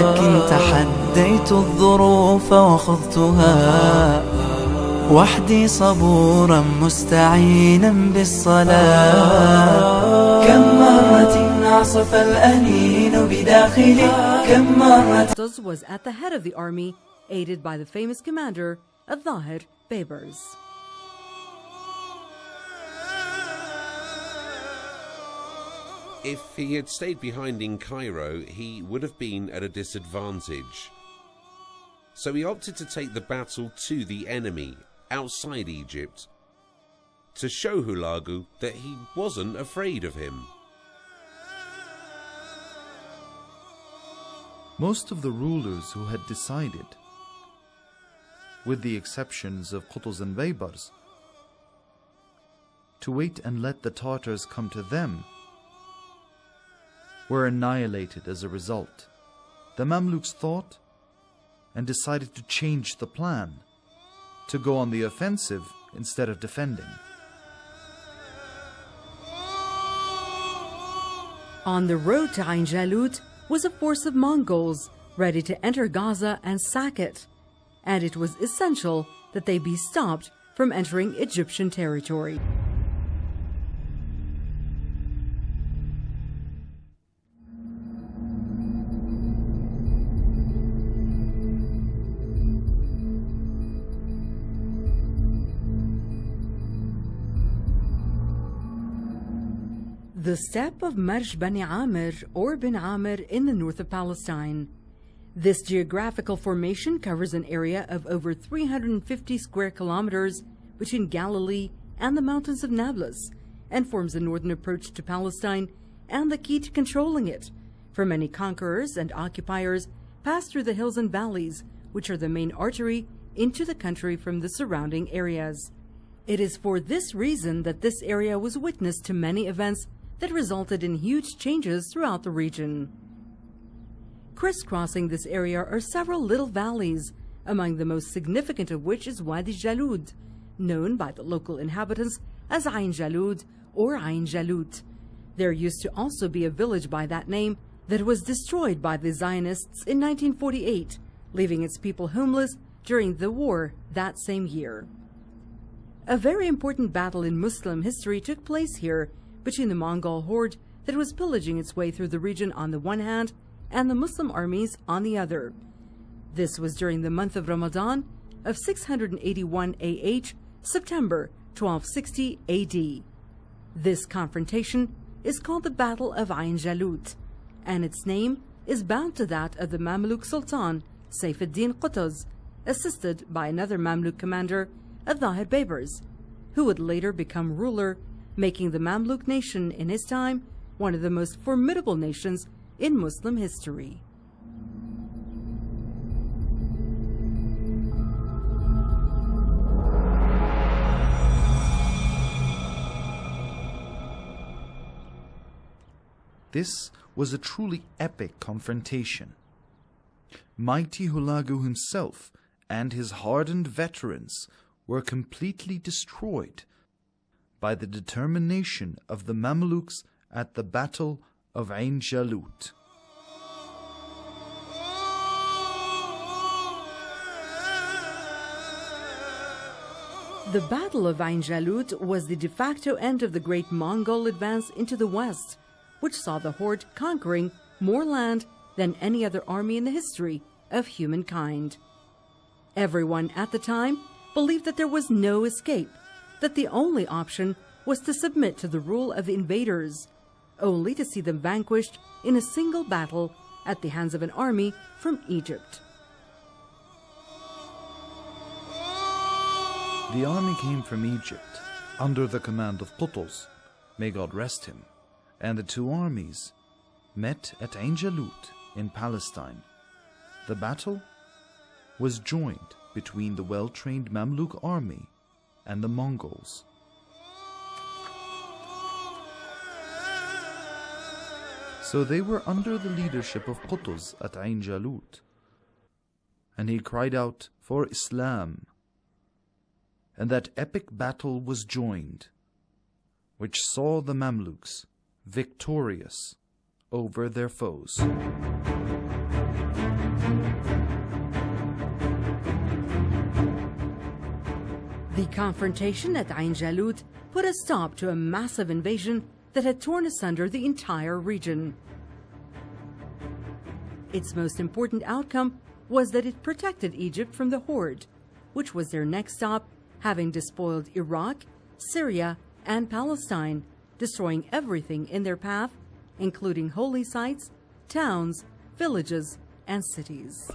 ولكن تحديت الظروف وخضتها وحدي صبورا مستعينا بالصلاة. كم مرة عصف الأنين بداخلي كم مرة. Qutuz was at the head of the army, aided by the famous commander al-Zahir Baybars. If he had stayed behind in Cairo, he would have been at a disadvantage. So he opted to take the battle to the enemy, outside Egypt, to show Hulagu that he wasn't afraid of him. Most of the rulers who had decided, with the exceptions of Qutuz and Baybars, to wait and let the Tartars come to them, were annihilated as a result. The Mamluks thought and decided to change the plan, to go on the offensive instead of defending. On the road to Ain Jalut was a force of Mongols ready to enter Gaza and sack it, and it was essential that they be stopped from entering Egyptian territory. The steppe of Marj Bani Amir or Bin Amir in the north of Palestine. This geographical formation covers an area of over 350 square kilometers between Galilee and the mountains of Nablus, and forms the northern approach to Palestine and the key to controlling it, for many conquerors and occupiers pass through the hills and valleys, which are the main artery into the country from the surrounding areas. It is for this reason that this area was witness to many events that resulted in huge changes throughout the region. Crisscrossing this area are several little valleys, among the most significant of which is Wadi Jalut, known by the local inhabitants as Ain Jalut or Ain Jalut. There used to also be a village by that name that was destroyed by the Zionists in 1948, leaving its people homeless during the war that same year. A very important battle in Muslim history took place here between the Mongol horde that was pillaging its way through the region on the one hand and the Muslim armies on the other. This was during the month of Ramadan of 681 AH, September 1260 AD. This confrontation is called the Battle of Ain Jalut, and its name is bound to that of the Mamluk Sultan Saifuddin Qutuz, assisted by another Mamluk commander, al-Zahir Baybars, who would later become ruler, making the Mamluk nation in his time one of the most formidable nations in Muslim history. This was a truly epic confrontation. Mighty Hulagu himself and his hardened veterans were completely destroyed by the determination of the Mamluks at the Battle of Ain Jalut. The Battle of Ain Jalut was the de facto end of the great Mongol advance into the west, which saw the horde conquering more land than any other army in the history of humankind. Everyone at the time believed that there was no escape, that the only option was to submit to the rule of the invaders, only to see them vanquished in a single battle at the hands of an army from Egypt. The army came from Egypt under the command of Qutuz, may God rest him, and the two armies met at Ain Jalut in Palestine. The battle was joined between the well-trained Mamluk army and the Mongols. So they were under the leadership of Qutuz at Ain Jalut, and he cried out for Islam, and that epic battle was joined, which saw the Mamluks victorious over their foes. The confrontation at Ain Jalut put a stop to a massive invasion that had torn asunder the entire region. Its most important outcome was that it protected Egypt from the horde, which was their next stop, having despoiled Iraq, Syria, and Palestine, destroying everything in their path, including holy sites, towns, villages, and cities.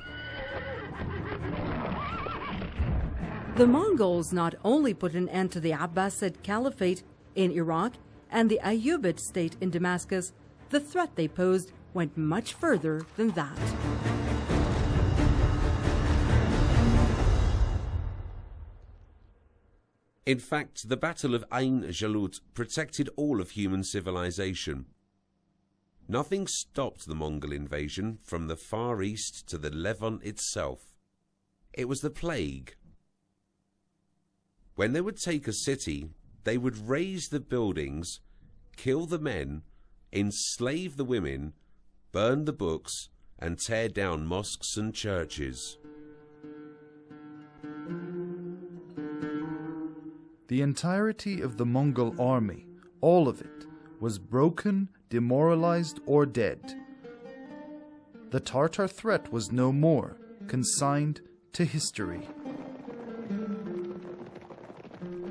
The Mongols not only put an end to the Abbasid Caliphate in Iraq and the Ayyubid state in Damascus, the threat they posed went much further than that. In fact, the Battle of Ain Jalut protected all of human civilization. Nothing stopped the Mongol invasion from the Far East to the Levant itself. It was the plague. When they would take a city, they would raze the buildings, kill the men, enslave the women, burn the books, and tear down mosques and churches. The entirety of the Mongol army, all of it, was broken, demoralized, or dead. The Tartar threat was no more, consigned to history.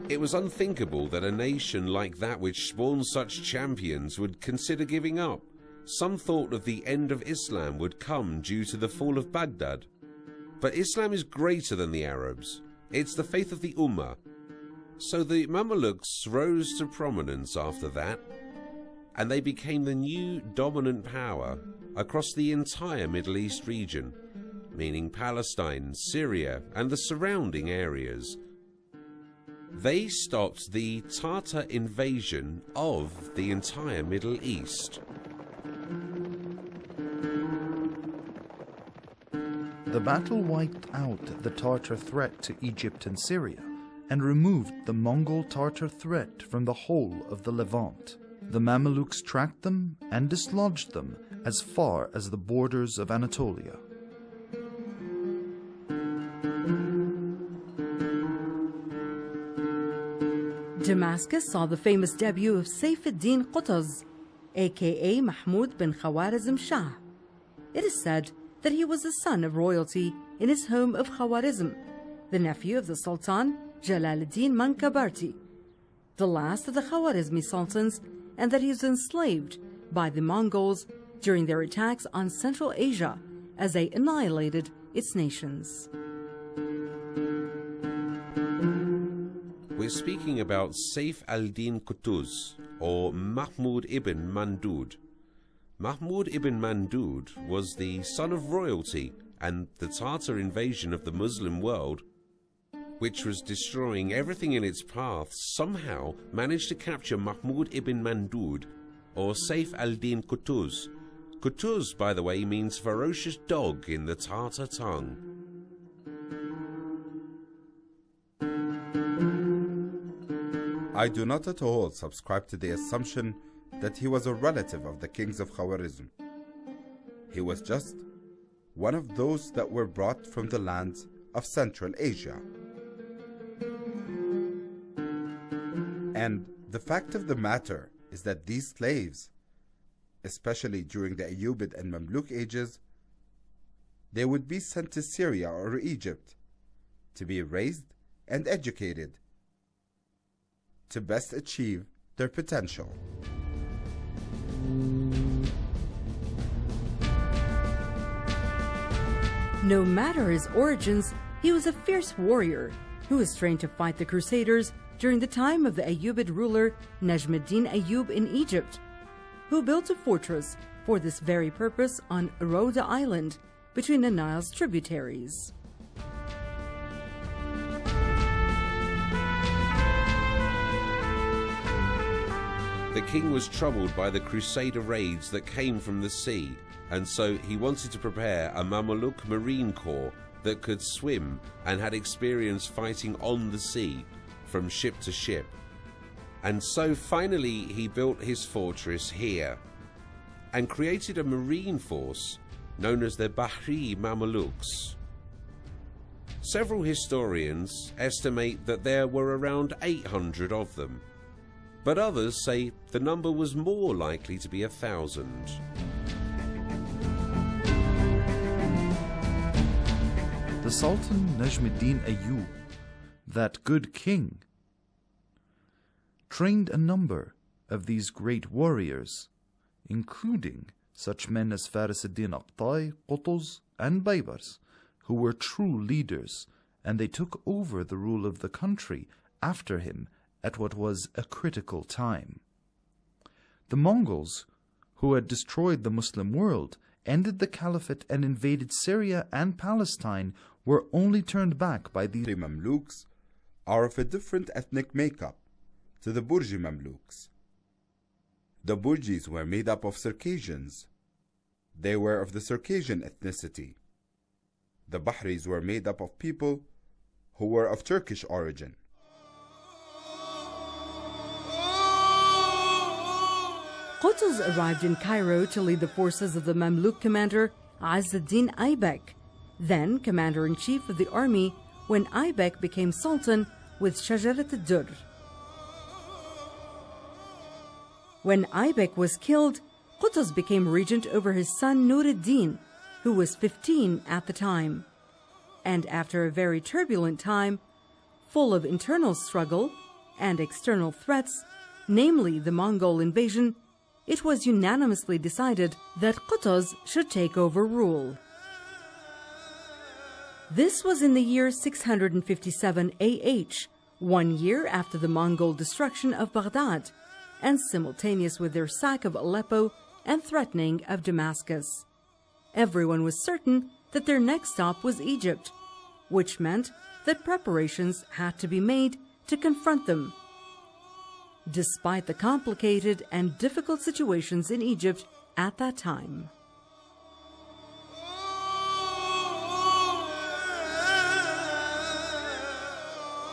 It was unthinkable that a nation like that which spawned such champions would consider giving up. Some thought of the end of Islam would come due to the fall of Baghdad. But Islam is greater than the Arabs. It's the faith of the Ummah. So the Mamelukes rose to prominence after that, and they became the new dominant power across the entire Middle East region, meaning Palestine, Syria, and the surrounding areas. They stopped the Tartar invasion of the entire Middle East. The battle wiped out the Tartar threat to Egypt and Syria and removed the Mongol-Tartar threat from the whole of the Levant. The Mamelukes tracked them and dislodged them as far as the borders of Anatolia. Damascus saw the famous debut of Saifuddin Qutuz, aka Mahmud bin Khawarizm Shah. It is said that he was the son of royalty in his home of Khawarizm, the nephew of the Sultan Jalaluddin Mankabarti, the last of the Khawarizmi sultans, and that he was enslaved by the Mongols during their attacks on Central Asia as they annihilated its nations. We're speaking about Saif al-Din Qutuz, or Mahmud ibn Mandud. Mahmud ibn Mandud was the son of royalty, and the Tartar invasion of the Muslim world, which was destroying everything in its path, somehow managed to capture Mahmud ibn Mandud, or Saif al-Din Qutuz. Qutuz, by the way, means ferocious dog in the Tartar tongue. I do not at all subscribe to the assumption that he was a relative of the kings of Khawarizm. He was just one of those that were brought from the lands of Central Asia. And the fact of the matter is that these slaves, especially during the Ayyubid and Mamluk ages, they would be sent to Syria or Egypt to be raised and educated to best achieve their potential. No matter his origins, he was a fierce warrior who was trained to fight the Crusaders during the time of the Ayyubid ruler Najmuddin Ayyub in Egypt, who built a fortress for this very purpose on Rhoda Island between the Nile's tributaries. The king was troubled by the Crusader raids that came from the sea, and so he wanted to prepare a Mameluke marine corps that could swim and had experience fighting on the sea, from ship to ship. And so finally he built his fortress here, and created a marine force known as the Bahri Mamelukes. Several historians estimate that there were around 800 of them, but others say the number was more likely to be 1,000. The Sultan Najmuddin Ayyub, that good king, trained a number of these great warriors, including such men as Faris ad-Din Aqtai, Qutuz, and Baybars, who were true leaders, and they took over the rule of the country after him at what was a critical time. The Mongols, who had destroyed the Muslim world, ended the caliphate and invaded Syria and Palestine, were only turned back by the Mamluks are of a different ethnic makeup to the Burji Mamluks. The Burjis were made up of Circassians. They were of the Circassian ethnicity. The Bahris were made up of people who were of Turkish origin. Qutuz arrived in Cairo to lead the forces of the Mamluk commander Izz ad-Din Aybek, then commander-in-chief of the army when Aybek became sultan with Shajarat ad-Durr. When Aybek was killed, Qutuz became regent over his son Nur ad-Din, who was 15 at the time. And after a very turbulent time, full of internal struggle and external threats, namely the Mongol invasion, it was unanimously decided that Qutuz should take over rule. This was in the year 657 AH, 1 year after the Mongol destruction of Baghdad, and simultaneous with their sack of Aleppo and threatening of Damascus. Everyone was certain that their next stop was Egypt, which meant that preparations had to be made to confront them. Despite the complicated and difficult situations in Egypt at that time.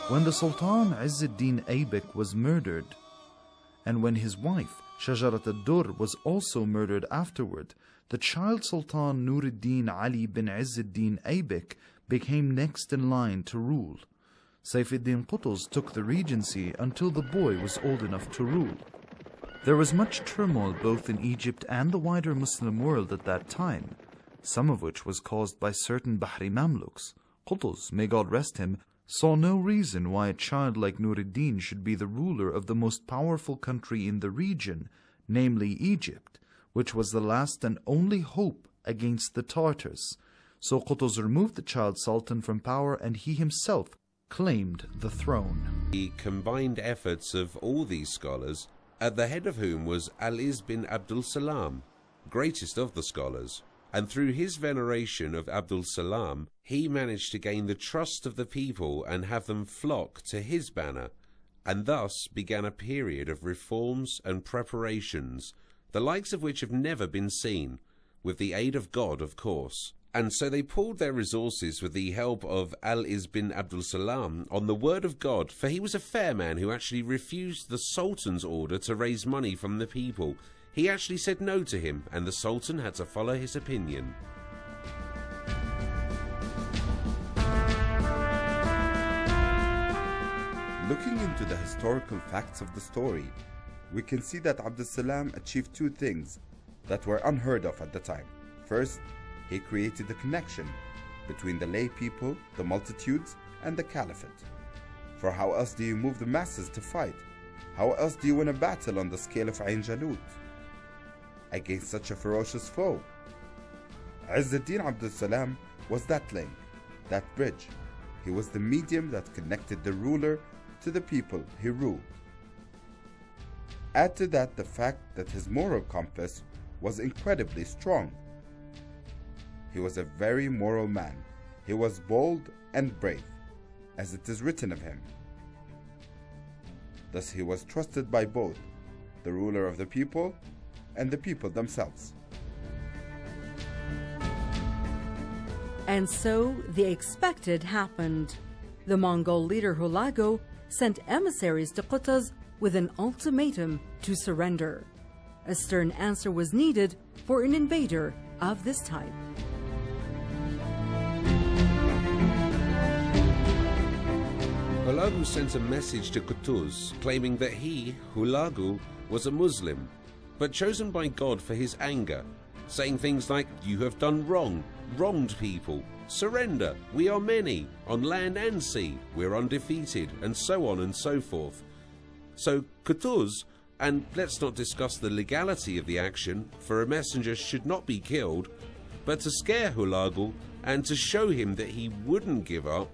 When the Sultan Izz ad-Din Aybek was murdered, and when his wife Shajarat ad-Durr was also murdered afterward, the child Sultan Nur ad-Din Ali bin Izz ad-Din Aybek became next in line to rule. Saif ad-Din Qutuz took the regency until the boy was old enough to rule. There was much turmoil both in Egypt and the wider Muslim world at that time, some of which was caused by certain Bahri Mamluks. Qutuz, may God rest him, saw no reason why a child like Nur ad-Din should be the ruler of the most powerful country in the region, namely Egypt, which was the last and only hope against the Tartars. So Qutuz removed the child sultan from power, and he himself claimed the throne. The combined efforts of all these scholars, at the head of whom was Al-Izz bin Abdul Salam, greatest of the scholars, and through his veneration of Abdul Salam, he managed to gain the trust of the people and have them flock to his banner, and thus began a period of reforms and preparations, the likes of which have never been seen, with the aid of God, of course. And so they pooled their resources with the help of Al-Izz bin Abdul Salam on the word of God, for he was a fair man who actually refused the Sultan's order to raise money from the people. He actually said no to him, and the Sultan had to follow his opinion. Looking into the historical facts of the story, we can see that Abdul Salam achieved two things that were unheard of at the time. First, he created a connection between the lay people, the multitudes, and the caliphate. For how else do you move the masses to fight? How else do you win a battle on the scale of Ain Jalut against such a ferocious foe? Izz ad-Din Abdul Salam was that link, that bridge. He was the medium that connected the ruler to the people he ruled. Add to that the fact that his moral compass was incredibly strong. He was a very moral man. He was bold and brave, as it is written of him. Thus he was trusted by both the ruler of the people and the people themselves. And so the expected happened. The Mongol leader Hulagu sent emissaries to Qutuz with an ultimatum to surrender. A stern answer was needed for an invader of this type. Hulagu sent a message to Qutuz claiming that he, Hulagu, was a Muslim, but chosen by God for his anger, saying things like, "You have done wrong, wronged people, surrender, we are many, on land and sea, we're undefeated," and so on and so forth. So Qutuz, and let's not discuss the legality of the action, for a messenger should not be killed, but to scare Hulagu and to show him that he wouldn't give up,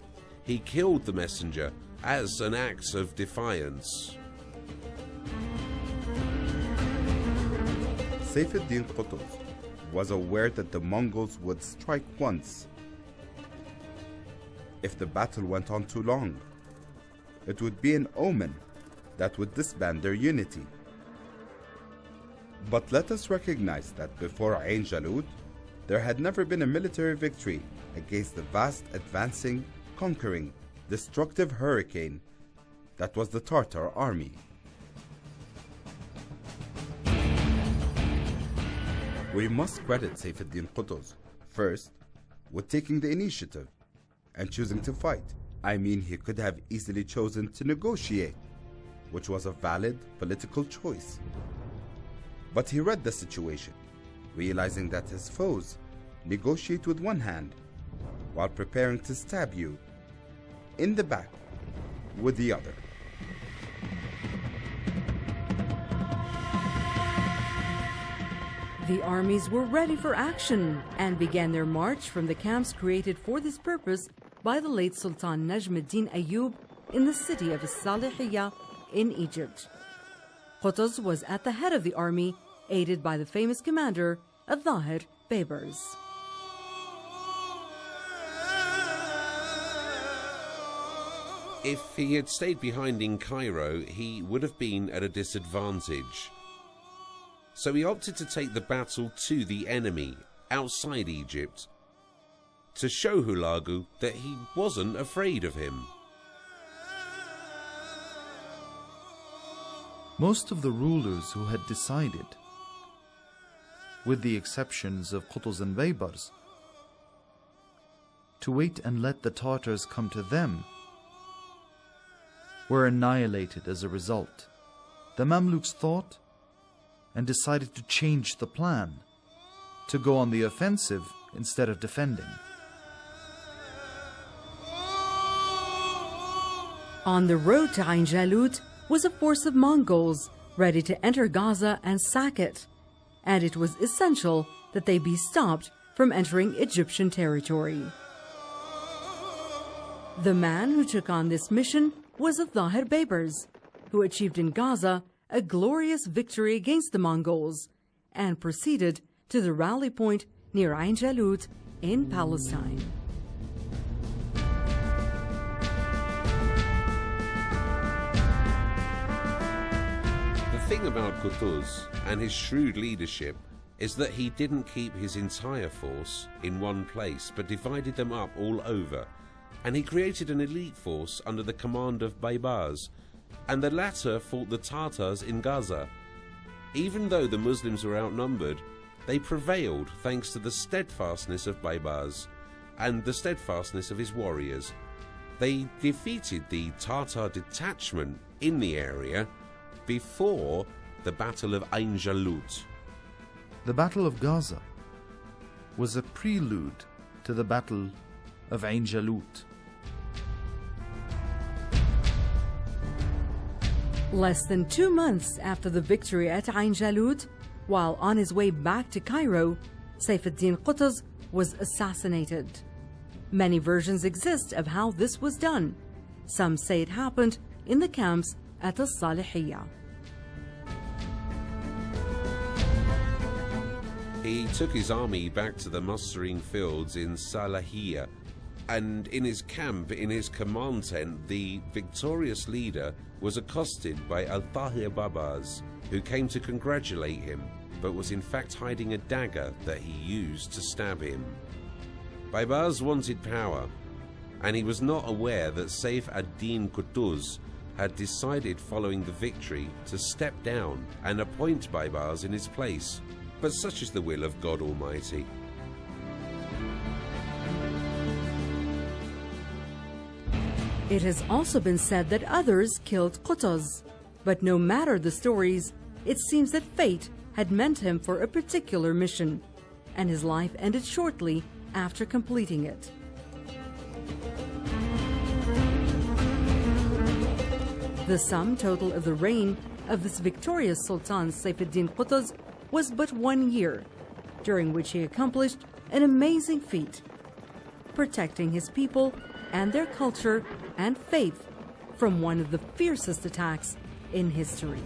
he killed the messenger as an act of defiance. Saifuddin Qutuz was aware that the Mongols would strike once. If the battle went on too long, it would be an omen that would disband their unity. But let us recognize that before Ain Jalut, there had never been a military victory against the vast, advancing, conquering, destructive hurricane that was the Tartar army. We must credit Saifuddin Qutuz first with taking the initiative and choosing to fight. I mean, he could have easily chosen to negotiate, which was a valid political choice. But he read the situation, realizing that his foes negotiate with one hand while preparing to stab you in the back with the other. The armies were ready for action and began their march from the camps created for this purpose by the late Sultan Najm ad-Din Ayyub in the city of Salihiyah in Egypt. Qutuz was at the head of the army, aided by the famous commander Al-Zahir Baybars. If he had stayed behind in Cairo, he would have been at a disadvantage. So he opted to take the battle to the enemy, outside Egypt, to show Hulagu that he wasn't afraid of him. Most of the rulers who had decided, with the exceptions of Qutuz and Baybars, to wait and let the Tartars come to them, were annihilated as a result. The Mamluks thought and decided to change the plan, to go on the offensive instead of defending. On the road to Ain Jalut was a force of Mongols ready to enter Gaza and sack it, and it was essential that they be stopped from entering Egyptian territory. The man who took on this mission was Al-Zahir Baybars, who achieved in Gaza a glorious victory against the Mongols and proceeded to the rally point near Ain Jalut in Palestine. The thing about Qutuz and his shrewd leadership is that he didn't keep his entire force in one place, but divided them up all over, and he created an elite force under the command of Baybars, and the latter fought the Tartars in Gaza. Even though the Muslims were outnumbered, they prevailed thanks to the steadfastness of Baybars and the steadfastness of his warriors. They defeated the Tartar detachment in the area before the Battle of Ain Jalut. The Battle of Gaza was a prelude to the Battle of Ain Jalut. Less than 2 months after the victory at Ain Jalut, while on his way back to Cairo, Saifuddin Qutuz was assassinated. Many versions exist of how this was done. Some say it happened in the camps at Salihiyah. He took his army back to the mustering fields in Salihiyah, and in his camp, in his command tent, the victorious leader was accosted by Al-Zahir Baybars, who came to congratulate him, but was in fact hiding a dagger that he used to stab him. Baybars wanted power, and he was not aware that Saif ad-Din Qutuz had decided following the victory to step down and appoint Baybars in his place. But such is the will of God Almighty. It has also been said that others killed Qutuz, but no matter the stories, it seems that fate had meant him for a particular mission, and his life ended shortly after completing it. The sum total of the reign of this victorious Sultan Saifuddin Qutuz was but 1 year, during which he accomplished an amazing feat, protecting his people and their culture and faith from one of the fiercest attacks in history.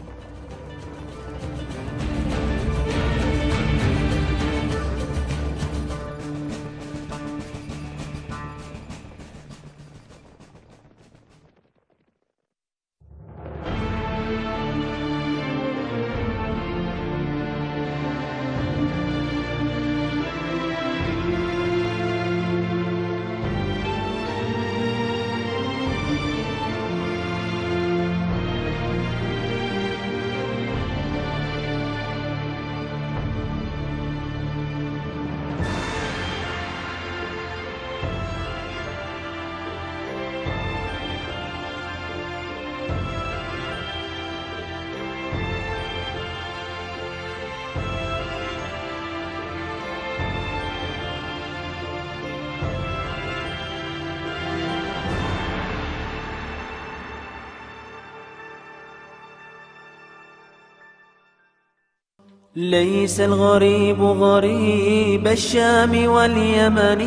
ليس الغريب غريب الشام واليمن،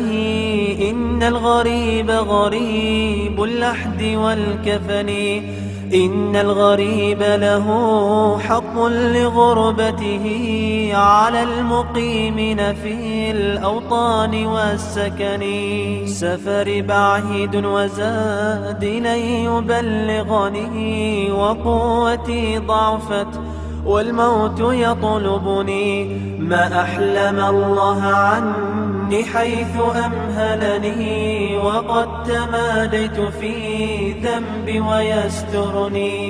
إن الغريب غريب اللحد والكفن، إن الغريب له حق لغربته على المقيمين في الأوطان والسكن. سفري بعيد وزاد لن يبلغني، وقوتي ضعفت والموت يطلبني. ما أحلم الله عني حيث أمهلني، وقد تماديت في ذنبي ويسترني.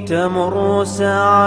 تمر ساعة